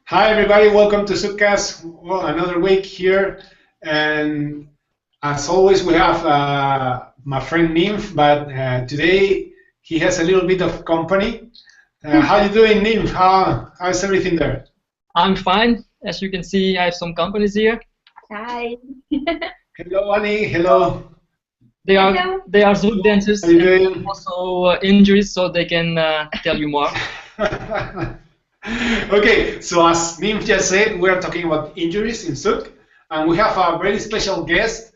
Hi everybody, welcome to ZoukCast. Well, another week here, and as always, we have my friend Nymph, but today he has a little bit of company. How you doing, Nymph? How's everything there? I'm fine. As you can see, I have some companies here. Hi. Hello, Annie. Hello. They are Zouk dancers. How you doing? Also injuries, so they can tell you more. Okay, so as Nymph just said, we're talking about injuries in Zouk, and we have a very special guest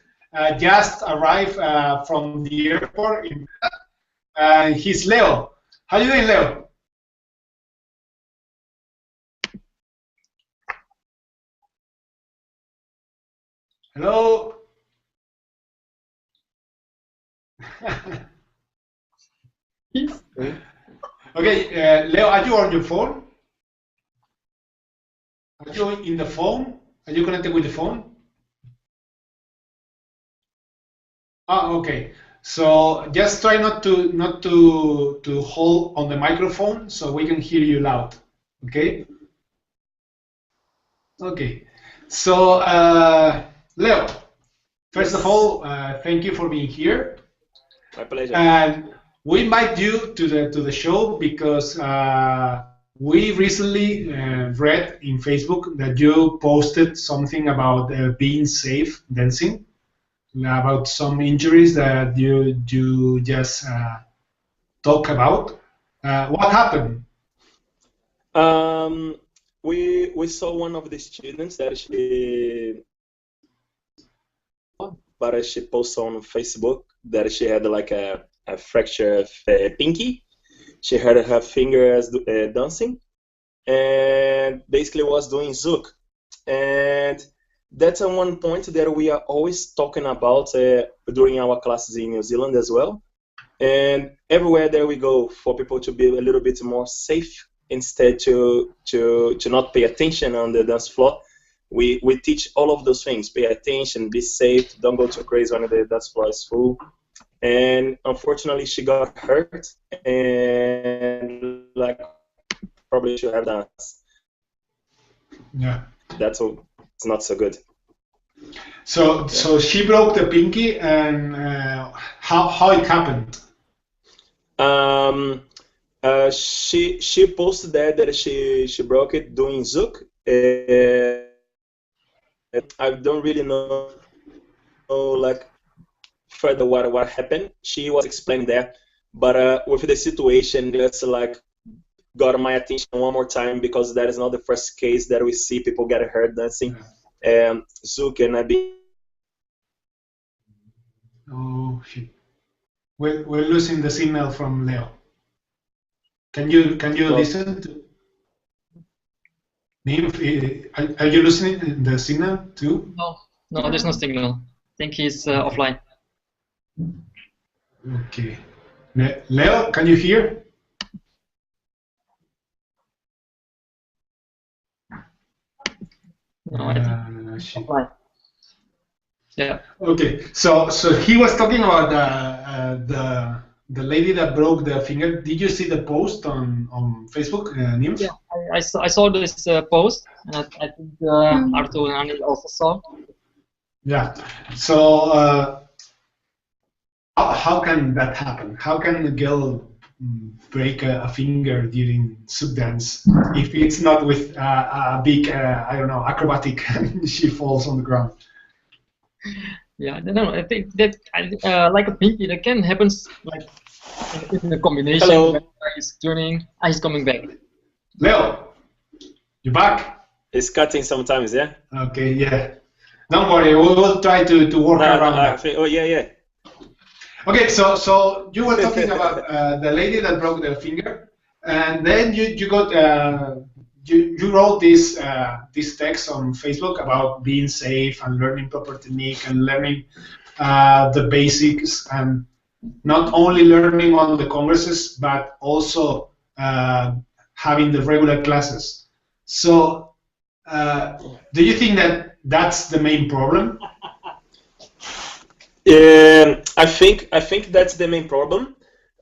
just arrived from the airport. He's Leo. How you doing, Leo? Hello. Okay, Leo, are you on your phone? Are you in the phone? Are you connected with the phone? Ah, okay. So just try not to hold on the microphone so we can hear you loud. Okay. Okay. So Leo, first of all, thank you for being here. My pleasure. And we invite you to the show because we recently read in Facebook that you posted something about being safe dancing, about some injuries that you just talk about. What happened? We saw one of the students that she posted on Facebook that she had like a fracture of pinky. She had her fingers dancing, and basically was doing Zouk. And that's one point that we are always talking about during our classes in New Zealand as well. And everywhere that we go, for people to be a little bit more safe, instead to not pay attention on the dance floor, we teach all of those things. Pay attention, be safe, don't go too crazy when the dance floor is full. And unfortunately, she got hurt, and like probably should have danced. Yeah. That's all. It's not so good. So she broke the pinky, and how it happened? She posted that she broke it doing Zouk. I don't really know like further what happened. She was explaining that, but with the situation, just like got my attention one more time because that is not the first case that we see people get hurt dancing Zouk, and I be. Oh shit! We're losing the signal from Leo. Can you listen to Nymph? Are you listening to the signal too? No, there's no signal. I think he's offline. Okay. Leo, can you hear? No, I think offline. Yeah. Okay. So he was talking about the lady that broke the finger. Did you see the post on Facebook, Nymph? Yeah, I saw this post, and I think Arthur and Anil also saw. Yeah. So how can that happen? How can a girl break a finger during Zouk dance if it's not with a big, I don't know, acrobatic and she falls on the ground? Yeah, I don't know. I think that like a pinky, that can happen like in a combination. Hello. When he's turning, he's coming back. Leo, you back? It's cutting sometimes, yeah. Okay, yeah. Don't worry, we will try to work around that. Oh yeah. Okay, so you were talking about the lady that broke the finger, and then you got you wrote this text on Facebook about being safe and learning proper technique and learning the basics, and not only learning on the congresses but also having the regular classes. So do you think that that's the main problem? I think that's the main problem.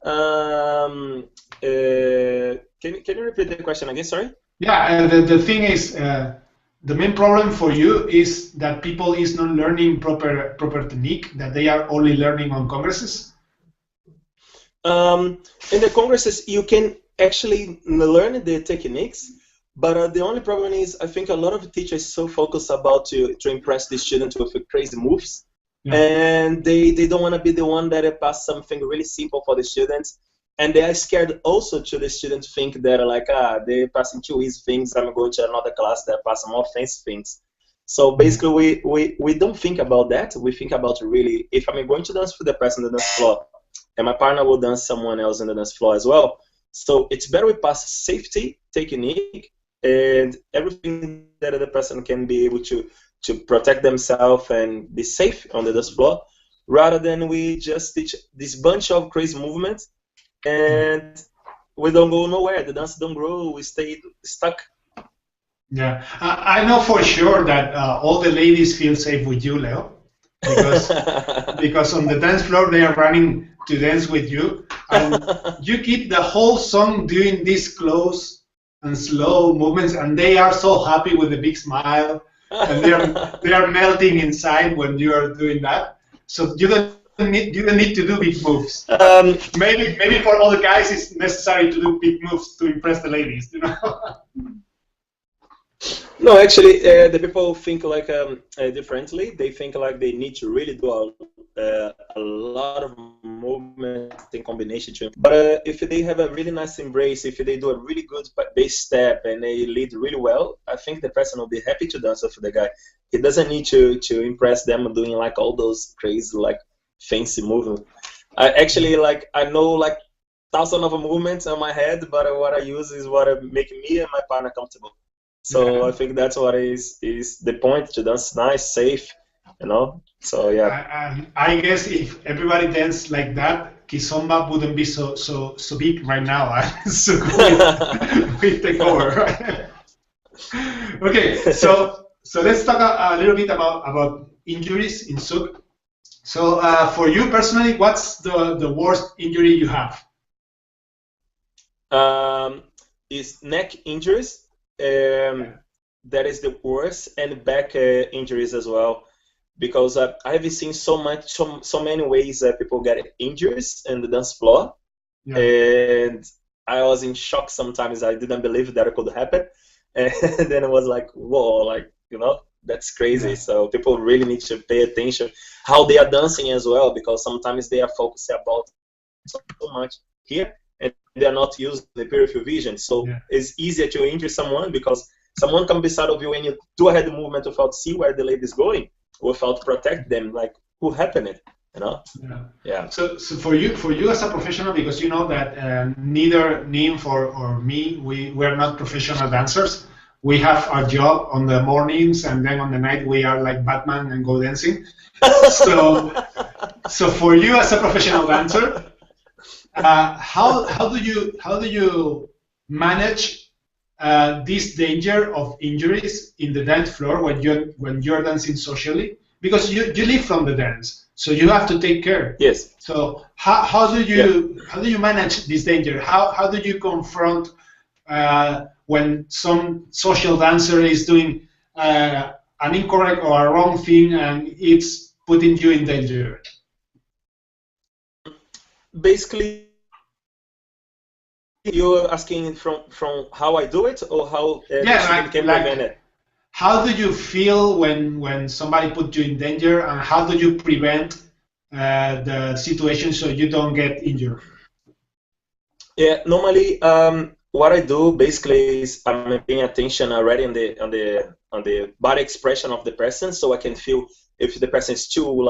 Can you repeat the question again? Sorry. Yeah, the thing is, the main problem for you is that people is not learning proper technique, that they are only learning on congresses. In the congresses, you can actually learn the techniques, but the only problem is I think a lot of teachers so focused about to impress the student with crazy moves, Yeah. and they don't want to be the one that pass something really simple for the students, and they are scared also to the students think that like they're passing too easy things. I'm going to another class that pass more fancy things. So basically, we don't think about that. We think about really if I'm going to dance with the person on the dance floor, and my partner will dance someone else on the dance floor as well. So it's better we pass safety technique and everything that the person can be able to protect themselves and be safe on the dance floor, rather than we just teach this bunch of crazy movements and we don't go nowhere. The dance don't grow. We stay stuck. Yeah, I know for sure that all the ladies feel safe with you, Leo, because because on the dance floor they are running to dance with you, and you keep the whole song doing these close and slow movements, and they are so happy with a big smile, and they are melting inside when you are doing that. So you don't need to do big moves. Maybe for all the guys it's necessary to do big moves to impress the ladies, you know. No, actually, the people think like differently. They think like they need to really do a lot of movements in combination. But if they have a really nice embrace, if they do a really good bass step and they lead really well, I think the person will be happy to dance with the guy. He doesn't need to impress them doing like all those crazy like fancy movements. I actually like I know like thousands of movements on my head, but what I use is what make me and my partner comfortable. So I think that's what is the point, to dance nice, safe, you know. So yeah. I guess if everybody danced like that, Kizomba wouldn't be so big right now. So we take over. Right? Okay, so let's talk a little bit about injuries in Zouk. So for you personally, what's the worst injury you have? Is neck injuries. That is the worst, and back injuries as well, because I've seen so many ways that people get injuries in the dance floor, and I was in shock sometimes. I didn't believe that it could happen, and then it was like, whoa, like, you know, that's crazy. So people really need to pay attention how they are dancing as well, because sometimes they are focusing about so much here, and they're not using the peripheral vision. So it's easier to injure someone because someone can be beside of you and you do a head movement without see where the lady is going, without protect them. Like, who happened it? You know? Yeah. So for you as a professional, because you know that neither Nim or me, we are not professional dancers. We have our job on the mornings, and then on the night we are like Batman and go dancing. So for you as a professional dancer, how do you manage this danger of injuries in the dance floor when you're dancing socially? Because you live from the dance, so you have to take care. Yes. So how do you manage this danger? How do you confront when some social dancer is doing an incorrect or a wrong thing and it's putting you in danger? Basically, you're asking from how I do it, or how can prevent it? How do you feel when somebody puts you in danger, and how do you prevent the situation so you don't get injured? Yeah, normally what I do basically is I'm paying attention already on the body expression of the person, so I can feel if the person is too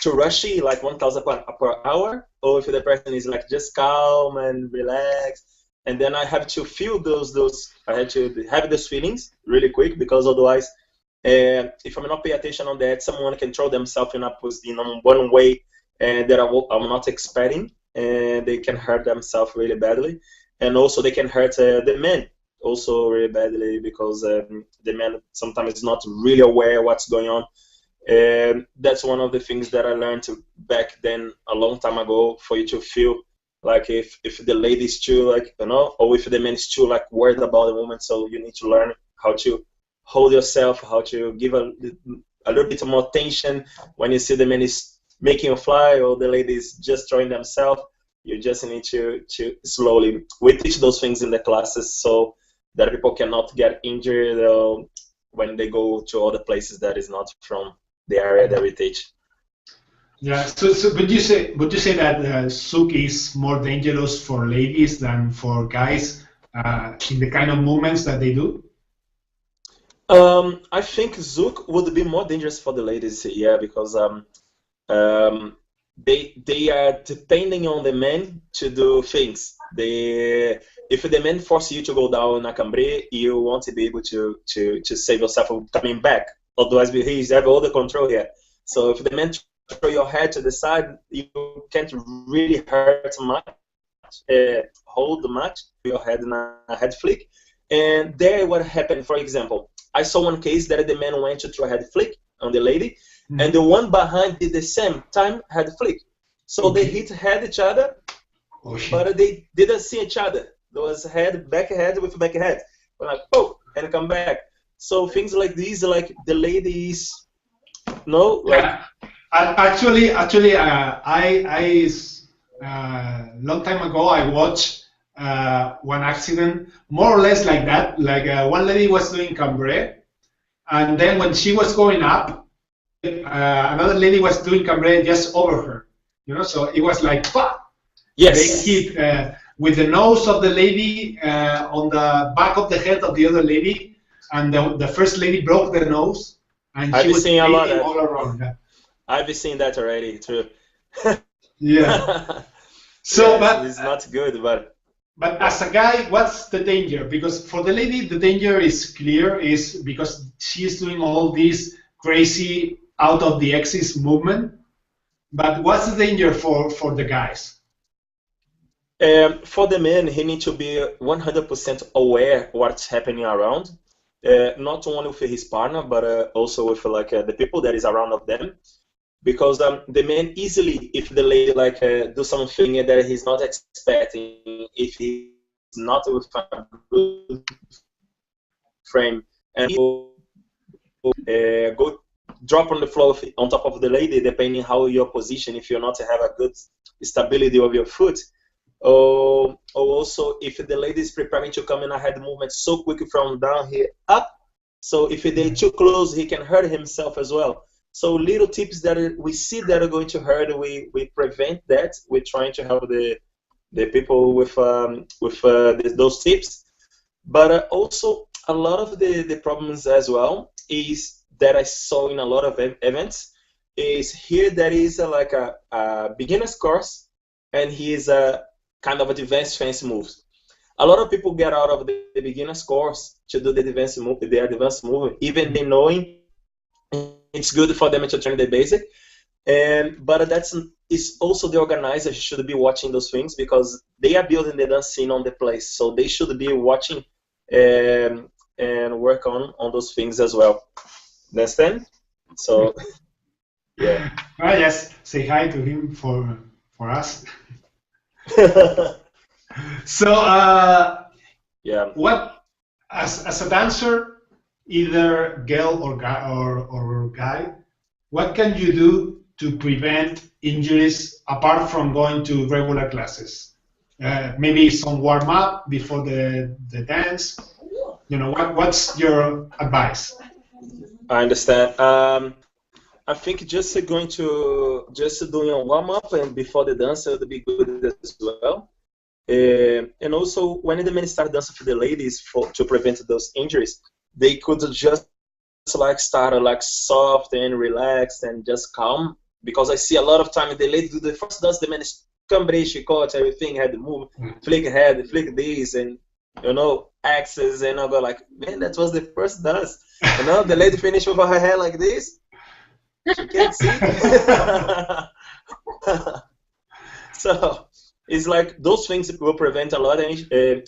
rushy, like 1,000 per hour, or if the person is like just calm and relaxed. And then I have to feel I have to have those feelings really quick, because otherwise, if I'm not paying attention on that, someone can throw themselves in one way that I'm not expecting, and they can hurt themselves really badly. And also they can hurt the man also really badly, because the man sometimes is not really aware what's going on. And that's one of the things that I learned back then a long time ago, for you to feel Like if the lady is too like or if the man is too like worried about the woman, so you need to learn how to hold yourself, how to give a little bit more tension when you see the man is making a fly or the lady is just throwing themselves. You just need to slowly. We teach those things in the classes so that people cannot get injured when they go to other places that is not from the area that we teach. Yeah. So would you say that Zouk is more dangerous for ladies than for guys in the kind of movements that they do? I think Zouk would be more dangerous for the ladies, yeah, because they are depending on the men to do things. If the men force you to go down a cambre, you won't be able to save yourself from coming back. Otherwise, he's have all the control here. So if the men throw your head to the side, you can't really hurt much. Hold much your head in a head flick. And there, what happened? For example, I saw one case that the man went to throw a head flick on the lady, and the one behind did the same time head flick. So they hit head each other, but they didn't see each other. There was back head with back head. We're like, oh, and come back. So things like these, like the ladies, Actually, long time ago, I watched one accident more or less like that. Like one lady was doing cambre, and then when she was going up, another lady was doing cambre just over her. So it was like, bah! Yes. They hit with the nose of the lady on the back of the head of the other lady, and the first lady broke the nose, and she was bleeding all around that. I've seen that already too. Yeah. So, but it's not good, but as a guy, what's the danger? Because for the lady, the danger is clear, is because she is doing all this crazy out of the axis movement. But what's the danger for the guys? For the men, he needs to be 100% aware what's happening around, not only with his partner, but also with like the people that is around of them. Because the man easily, if the lady like do something that he's not expecting, if he's not with a good frame, and go drop on the floor on top of the lady, depending how your position, if you're not have a good stability of your foot, or also if the lady is preparing to come in a head movement so quick from down here up, so if they're too close, he can hurt himself as well. So little tips that we see that are going to hurt, we prevent that. We're trying to help the people with those tips. But also a lot of the problems as well is that I saw in a lot of events is here there is like a beginner's course, and he's a kind of advanced fancy moves. A lot of people get out of the beginner's course to do the advanced move, even they knowing it's good for them to train the basic, but is also the organizers should be watching those things, because they are building the dance scene on the place, so they should be watching and work on those things as well. Understand? So yeah. Yes, say hi to him for us. So yeah. What as a dancer, either girl or guy, what can you do to prevent injuries apart from going to regular classes? Maybe some warm up before the dance. What's your advice? I understand. I think just doing a warm up and before the dance would be good as well. And also when the men start dancing for the ladies to prevent those injuries, they could just like start like soft and relaxed and just calm, because I see a lot of time the lady do the first dance, the man is cambre, chicote, everything, had to move, flick head, flick this, and axes, and I go like, man, that was the first dance. The lady finished with her hair like this, she can't see. So it's like those things will prevent a lot of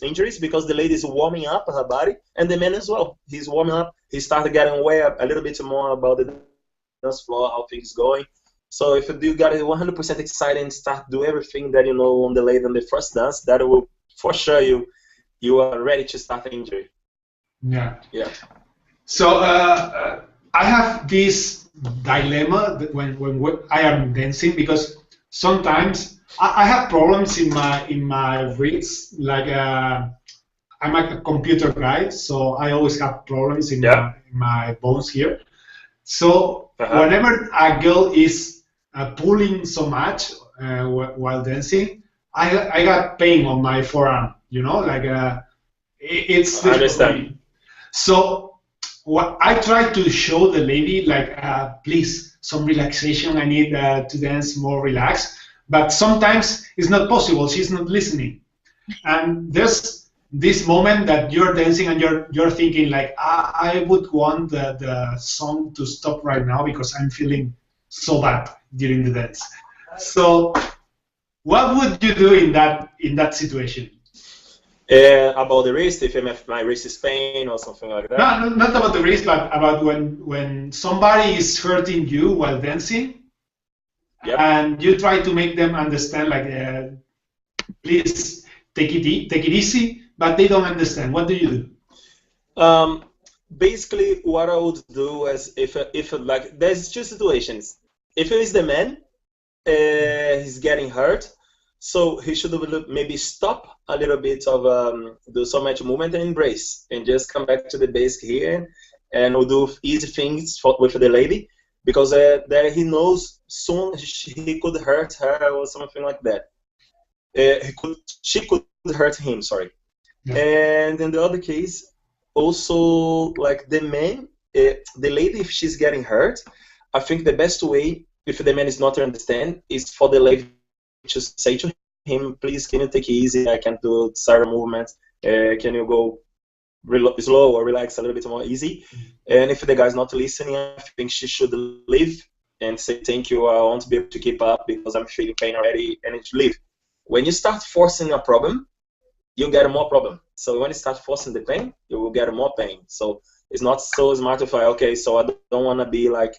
injuries, because the lady is warming up her body, and the man as well. He's warming up. He started getting aware a little bit more about the dance floor, how things going. So if you got it 100% excited and start do everything that you know on the late on the first dance, that will for sure you are ready to start the injury. Yeah. Yeah. So I have this dilemma that when I am dancing, because sometimes I have problems in my wrists. Like I'm a computer guy, so I always have problems in Yeah. my bones here. So Uh-huh. whenever a girl is pulling so much while dancing, I got pain on my forearm. You know, like it's I difficult for understand. me. So what I try to show the lady, like, please, some relaxation. I need to dance more relaxed. But sometimes it's not possible. She's not listening. And there's this moment that you're dancing and you're thinking like, I would want the song to stop right now because I'm feeling so bad during the dance. So what would you do in that situation? About the wrist, if my wrist is pain or something like that. No, not about the wrist, but about when somebody is hurting you while dancing, Yep. and you try to make them understand, like, please take it easy, but they don't understand. What do you do? Basically, what I would do is if like there's two situations. If it is the man, he's getting hurt, so he should maybe stop a little bit of do so much movement and embrace, and just come back to the basic here, and we'll do easy things with the lady, because there he knows soon he could hurt her or something like that. She could hurt him. Sorry. Yeah. And in the other case, also like the man, the lady, if she's getting hurt, I think the best way, if the man is not to understand, is for the lady to say to him, please, can you take it easy? I can't do certain movements. Can you go slow or relax a little bit more easy? And if the guy's not listening, I think she should leave and say, thank you, I won't be able to keep up because I'm feeling pain already, and it should leave. When you start forcing a problem, you get more problem. So when you start forcing the pain, you will get more pain. So it's not so smart to find, okay, so I don't want to be like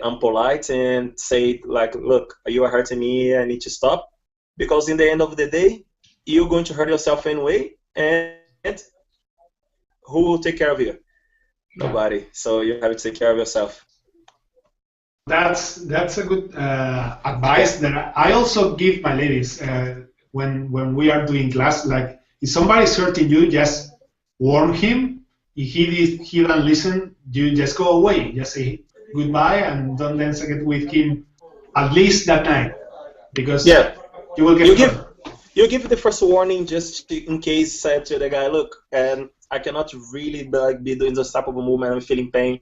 unpolite and say like, look, you are hurting me, I need to stop. Because in the end of the day, you're going to hurt yourself anyway, and who will take care of you? Nobody. So you have to take care of yourself. That's a good advice that I also give my ladies when we are doing class. Like, if somebody is hurting you, just warn him. If he don't listen, you just go away. Just say goodbye and don't dance again with him at least that night, because you will get hurt. You give the first warning just in case, to the guy, look, and I cannot really be doing this type of a movement. I'm feeling pain.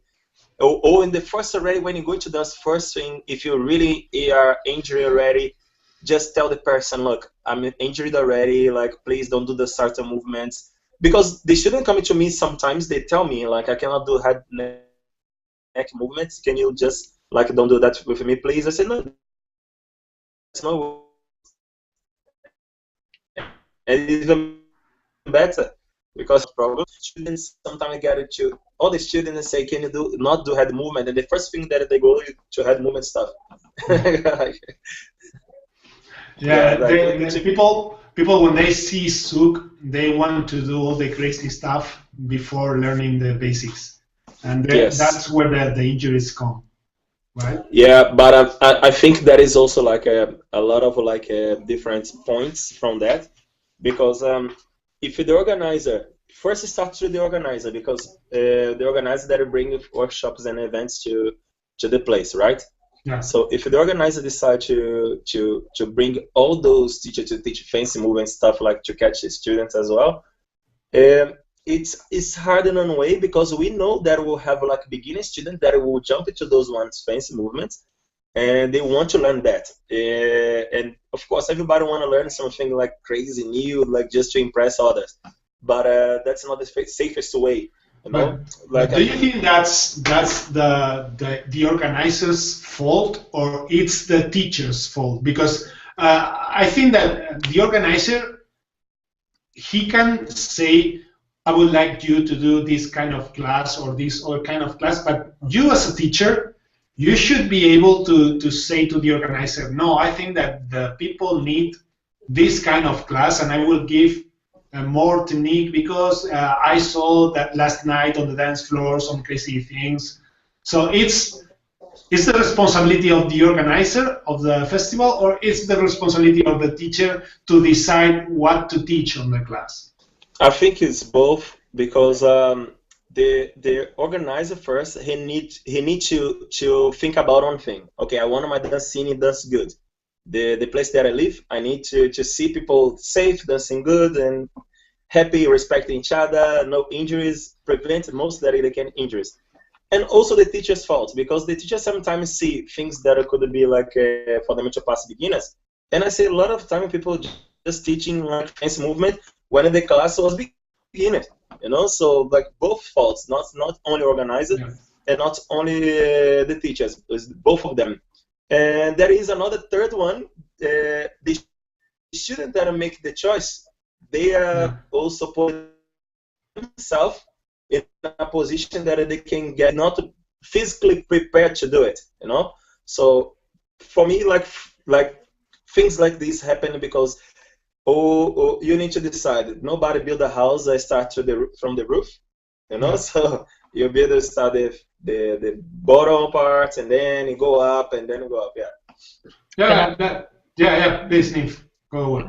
Or in the first already, when you go to dance, first thing, if you really are injured already, just tell the person, look, I'm injured already, like, please don't do the certain movements. Because the student coming to me sometimes, they tell me, like, I cannot do head neck movements. Can you just, like, don't do that with me, please? I said, no, it's no. And even better, because problem students sometimes get it to all the students say, can you not do head movement? And the first thing that they go to head movement stuff. People when they see Zouk, they want to do all the crazy stuff before learning the basics, and that's where the injuries come, right? Yeah, but I think that is also like a lot of like different points from that, because if the organizer first starts with the organizer, because the organizer that bring workshops and events to the place, right? Yeah. So if the organizer decide to bring all those teachers to teach fancy movement stuff, like to catch the students as well, it's hard in a way, because we know that we'll have like beginner students that will jump into those ones fancy movements, and they want to learn that. And of course, everybody want to learn something like crazy new, like just to impress others. But that's not the safest way. You know? But do you think that's the organizer's fault, or it's the teacher's fault? Because I think that the organizer, he can say, I would like you to do this kind of class or this other kind of class, but you as a teacher, you should be able to say to the organizer, no, I think that the people need this kind of class, and I will give more technique because I saw that last night on the dance floor some crazy things. So it's the responsibility of the organizer of the festival, or it's the responsibility of the teacher to decide what to teach on the class? I think it's both because the organizer first he need to think about one thing. Okay, I want my dance scene dance good. The place that I live, I need to see people safe, dancing good and happy, respecting each other, no injuries, prevent most that they can injuries. And also the teacher's fault, because the teachers sometimes see things that could be like for them to pass beginners. And I see a lot of time people just teaching like fancy movement when the class was beginners, you know. So like both faults, not only organizers and not only the teachers, it's both of them. And there is another third one, the student that make the choice, they are also put themselves in a position that they can get not physically prepared to do it, you know. So for me, like things like this happen because you need to decide. Nobody build a house that start from the roof, you know. So you build to start the bottom part and then you go up and then you go up. Please, Nif, go.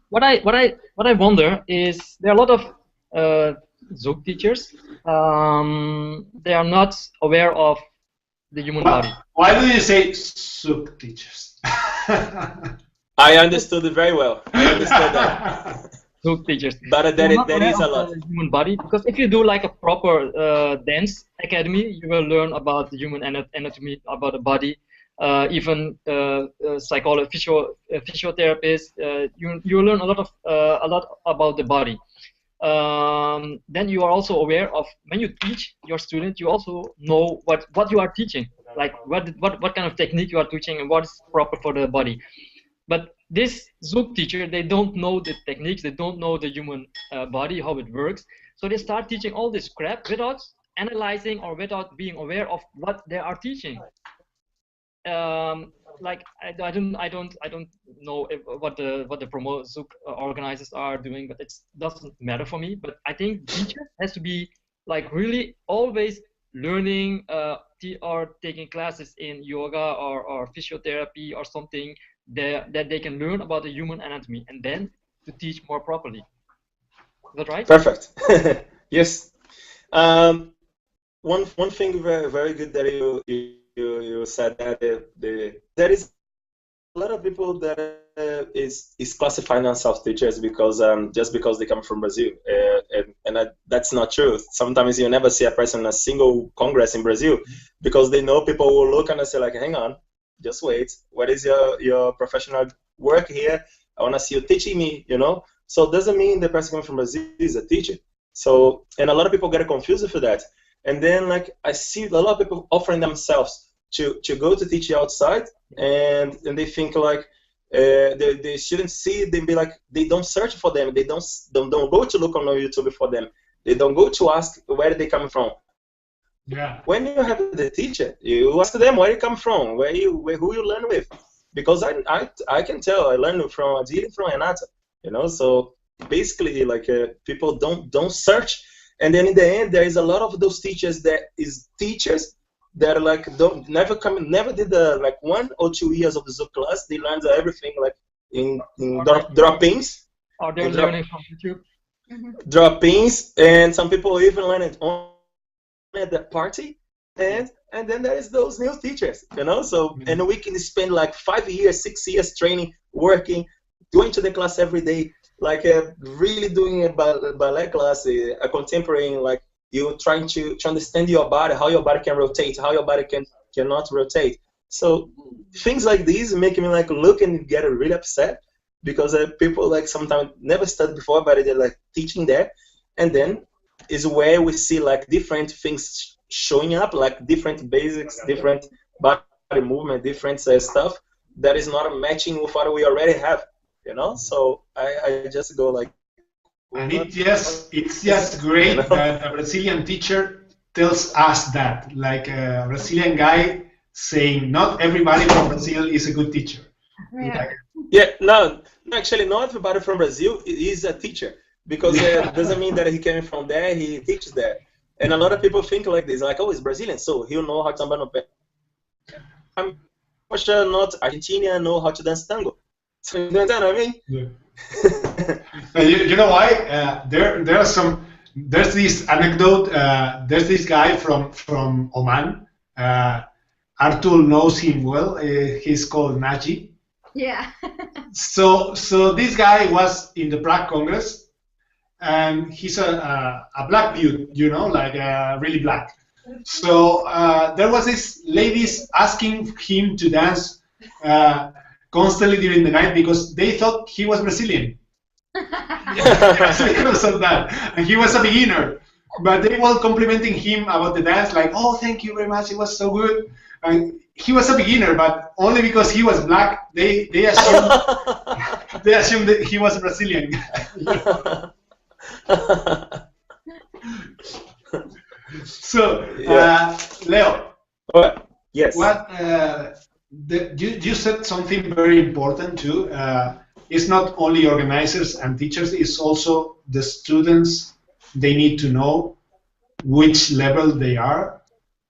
What I wonder is there are a lot of Zouk teachers. They are not aware of the human body. Why do you say Zouk teachers? I understood it very well. I understood that. Zouk teachers. But there is a lot. The human body, because if you do like a proper dance academy, you will learn about the human anatomy, about the body. Even psychologist, physiotherapist, you learn a lot about the body. Then you are also aware of when you teach your student, you also know what you are teaching, like what kind of technique you are teaching and what is proper for the body. But this Zouk teacher, they don't know the techniques, they don't know the human body, how it works. So they start teaching all this crap without analyzing or without being aware of what they are teaching. Like I don't know what the promo Zouk organizers are doing, but it doesn't matter for me. But I think teacher has to be like really always learning or taking classes in yoga or physiotherapy or something that they can learn about the human anatomy and then to teach more properly. Is that right? Perfect. Yes. One thing very very good that you said that there is a lot of people that is classifying themselves teachers because just because they come from Brazil, and that's not true. Sometimes you never see a person in a single congress in Brazil because they know people will look and say like, hang on, just wait. What is your professional work here? I want to see you teaching me, you know. So it doesn't mean the person coming from Brazil is a teacher. So, and a lot of people get confused for that. And then like I see a lot of people offering themselves to go to teach outside, and they think like the students see them be like they don't search for them, they don't go to look on YouTube for them, they don't go to ask where they come from. Yeah. When you have the teacher, you ask them where you come from, who you learn with, because I can tell I learned from Adil, from Renata, you know. So basically like people don't search. And then in the end, there is a lot of those teachers that like never did like 1 or 2 years of the Zouk class. They learned everything like in drop-ins. Or they're learning from YouTube. Drop-ins, and some people even learn it at the party. And then there is those new teachers, you know. So and we can spend like 5 years, 6 years training, working, going to the class every day. Like really doing a ballet class, a contemporary, like you trying to understand your body, how your body can rotate, how your body cannot rotate. So things like these make me like look and get really upset because people like sometimes never studied before, but they're like teaching there, and then is where we see like different things showing up, like different basics, different body movement, different stuff that is not matching with what we already have. You know, so I just go like, and it's just great, you know, that a Brazilian teacher tells us that, like a Brazilian guy saying, not everybody from Brazil is a good teacher. Yeah. Like, Yeah, no, actually, not everybody from Brazil is a teacher, because it doesn't mean that he came from there, he teaches there. And a lot of people think like this, like, oh, he's Brazilian, so he'll know how to samba no pé. I'm sure not Argentina know how to dance tango. So you understand what I mean? yeah. You know why? There's this anecdote. There's this guy from Oman. Artur knows him well. He's called Naji. Yeah. So this guy was in the Prague Congress, and he's a black dude, you know, like really black. So there was this ladies asking him to dance constantly during the night because they thought he was Brazilian. Because of that, and he was a beginner, but they were complimenting him about the dance, like, "Oh, thank you very much, it was so good." And he was a beginner, but only because he was black, they assumed that he was Brazilian. So, Leo, What? Yes. what you said something very important too. It's not only organizers and teachers; it's also the students. They need to know which level they are,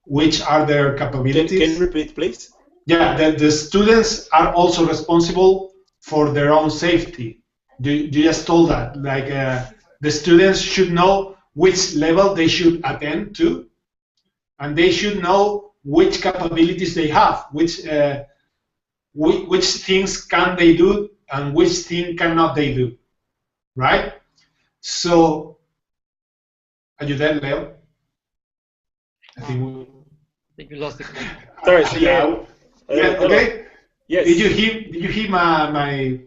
which are their capabilities. Can you repeat, please? Yeah, the students are also responsible for their own safety. You just told that, like the students should know which level they should attend to, and they should know which capabilities they have, which things can they do and which thing cannot they do, right? So, are you there, Leo? I think we lost the connection. Sorry, so yeah. Okay. Yes. Did you hear my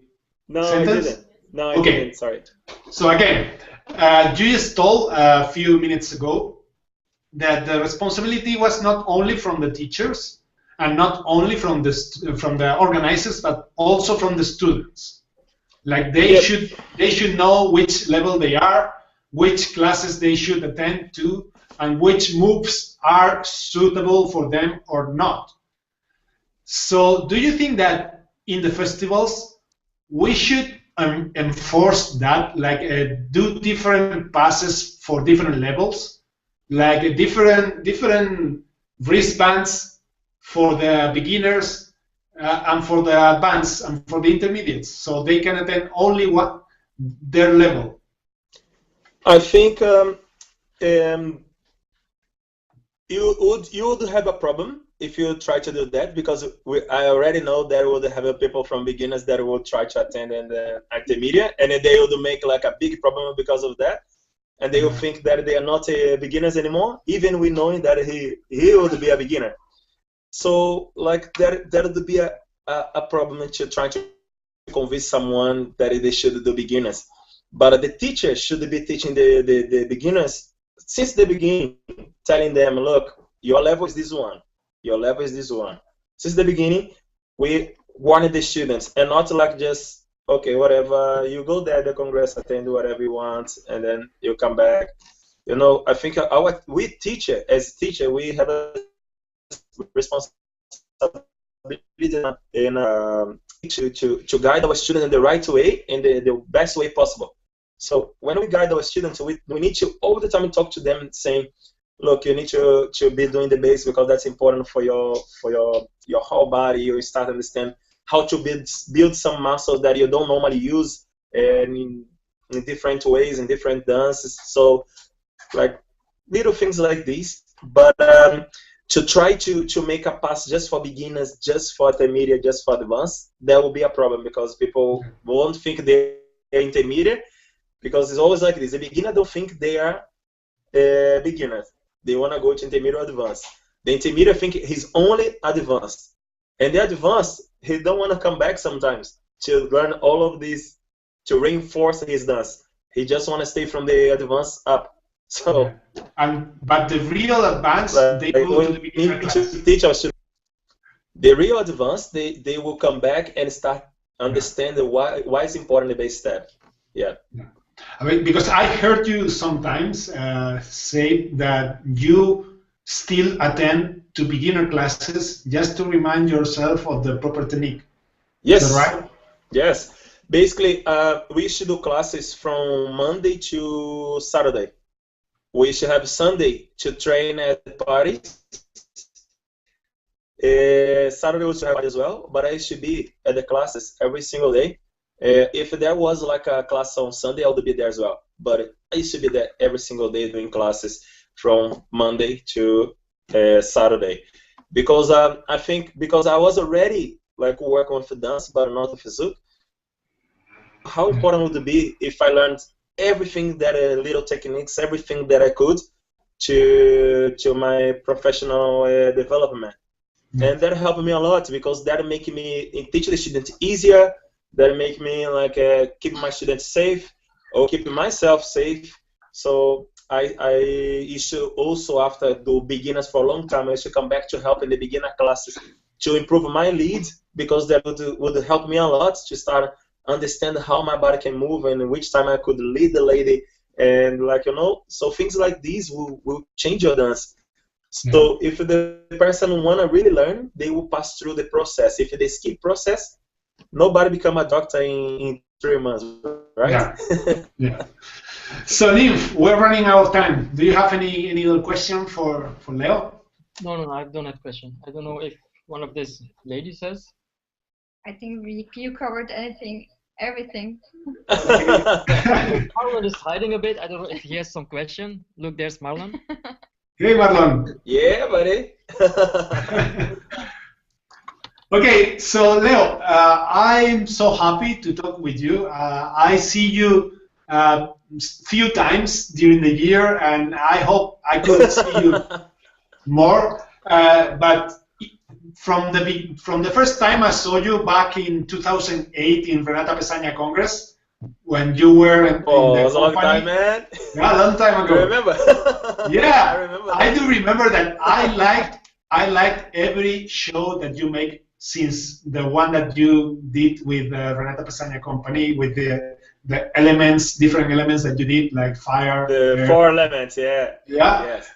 No, sentence? I didn't. No, I Okay. didn't. Sorry. So again, you just told a few minutes ago that the responsibility was not only from the teachers and not only from the organizers, but also from the students. Like they should know which level they are, which classes they should attend to, and which moves are suitable for them or not. So, do you think that in the festivals we should enforce that, like do different passes for different levels, like different wristbands for the beginners and for the advanced and for the intermediates, so they can attend only their level? I think you would have a problem if you try to do that, because I already know there would have people from beginners that will try to attend in the intermediate, and they would make like a big problem because of that, and they will think that they are not beginners anymore, even we knowing that he would be a beginner. So like there would be a problem to try to convince someone that they should do beginners, but the teacher should be teaching the beginners since the beginning, telling them, look, your level is this one. Your level is this one. Since the beginning, we wanted the students, and not like just, okay, whatever, you go there, the Congress, attend whatever you want, and then you come back. You know, I think we teacher, as teacher, we have a responsibility to guide our students in the right way, in the best way possible. So when we guide our students, we need to all the time talk to them saying, look, you need to be doing the basics because that's important for your whole body. You start to understand how to build some muscles that you don't normally use in different ways, in different dances. So like little things like this. But to try to make a pass just for beginners, just for intermediate, just for advanced, there will be a problem because people won't think they're intermediate, because it's always like this. The beginner don't think they are beginners. They want to go to intermediate or advanced. The intermediate think he's only advanced. And the advanced, he don't want to come back sometimes to learn all of this, to reinforce his dance. He just want to stay from the advanced up. So, but the real advanced, they go to the beginner class. To teach our students. The real advanced, they will come back and start understand why it's important the base step. Yeah. I mean, because I heard you sometimes say that you still attend to beginner classes just to remind yourself of the proper technique. Yes. Is that right? Yes. Basically, we used to do classes from Monday to Saturday. We used to have Sunday to train at parties. Saturday we used to have as well, but I used to be at the classes every single day. If there was like a class on Sunday, I would be there as well. But I used to be there every single day doing classes from Monday to Saturday, because I think because I was already like working with dance, but not with Zouk. How important would it be if I learned everything that little techniques, everything that I could to my professional development? And that helped me a lot because that make me teach the student easier. That make me like keep my students safe or keep myself safe. So I used to also, after do beginners for a long time, I used to come back to help in the beginner classes to improve my lead, because that would help me a lot to start understand how my body can move and which time I could lead the lady, and like so things like these will change your dance. So if the person wanna really learn, they will pass through the process. If they skip process, nobody become a doctor in 3 months, right? Yeah. Yeah. So Nymph, we're running out of time. Do you have any other question for Leo? No, I don't have question. I don't know if one of these ladies says. I think you covered everything. Marlon is hiding a bit. I don't know if he has some question. Look, there's Marlon. Hey, Marlon. Yeah, buddy. Okay, so Leo, I'm so happy to talk with you. I see you few times during the year, and I hope I could see you more. But from the first time I saw you back in 2008 in Renata Pesaña Congress, when you were in the it was company. a long time, man. Yeah, a long time ago. You remember? Yeah, I remember. I do remember that. I liked every show that you make since the one that you did with the Renata Pesaña company, with the elements, different elements that you did, like fire. The 4 elements, yeah. Yeah. Yes.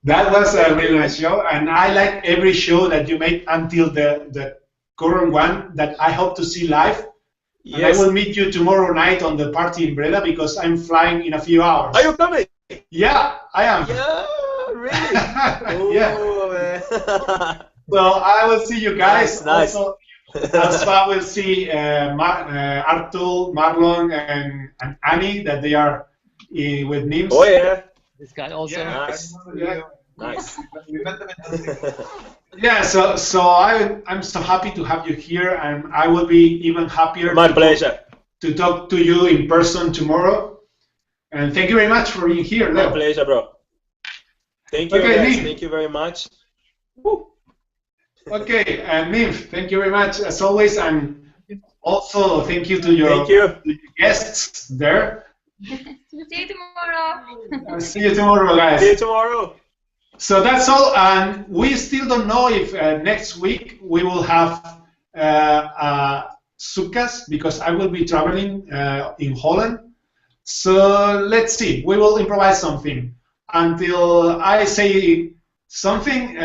That was a really nice show, and I like every show that you make until the current one that I hope to see live. Yes. And I will meet you tomorrow night on the party in Breda, because I'm flying in a few hours. Are you coming? Yeah, I am. Yeah, really? Yeah. Man. So I will see you guys. Nice. Also, I will see Artul, Marlon, and Annie, that they are with Nims. Oh yeah. This guy also. Yeah. Nice. Yeah. Nice. Yeah, so I'm so happy to have you here, and I will be even happier. My pleasure. To talk to you in person tomorrow. And thank you very much for being here, Leo. My pleasure, bro. Thank you, Okay, guys. Nymph. Thank you very much. Okay, and Nymph, thank you very much as always, and also thank you to your guests there. See you tomorrow. See you tomorrow, guys. See you tomorrow. So that's all, and we still don't know if next week we will have ZoukCast, because I will be traveling in Holland. So let's see. We will improvise something. Until I say something,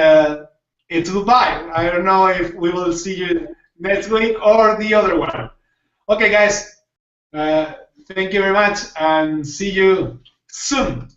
it's goodbye. I don't know if we will see you next week or the other one. Okay, guys. Thank you very much, and see you soon.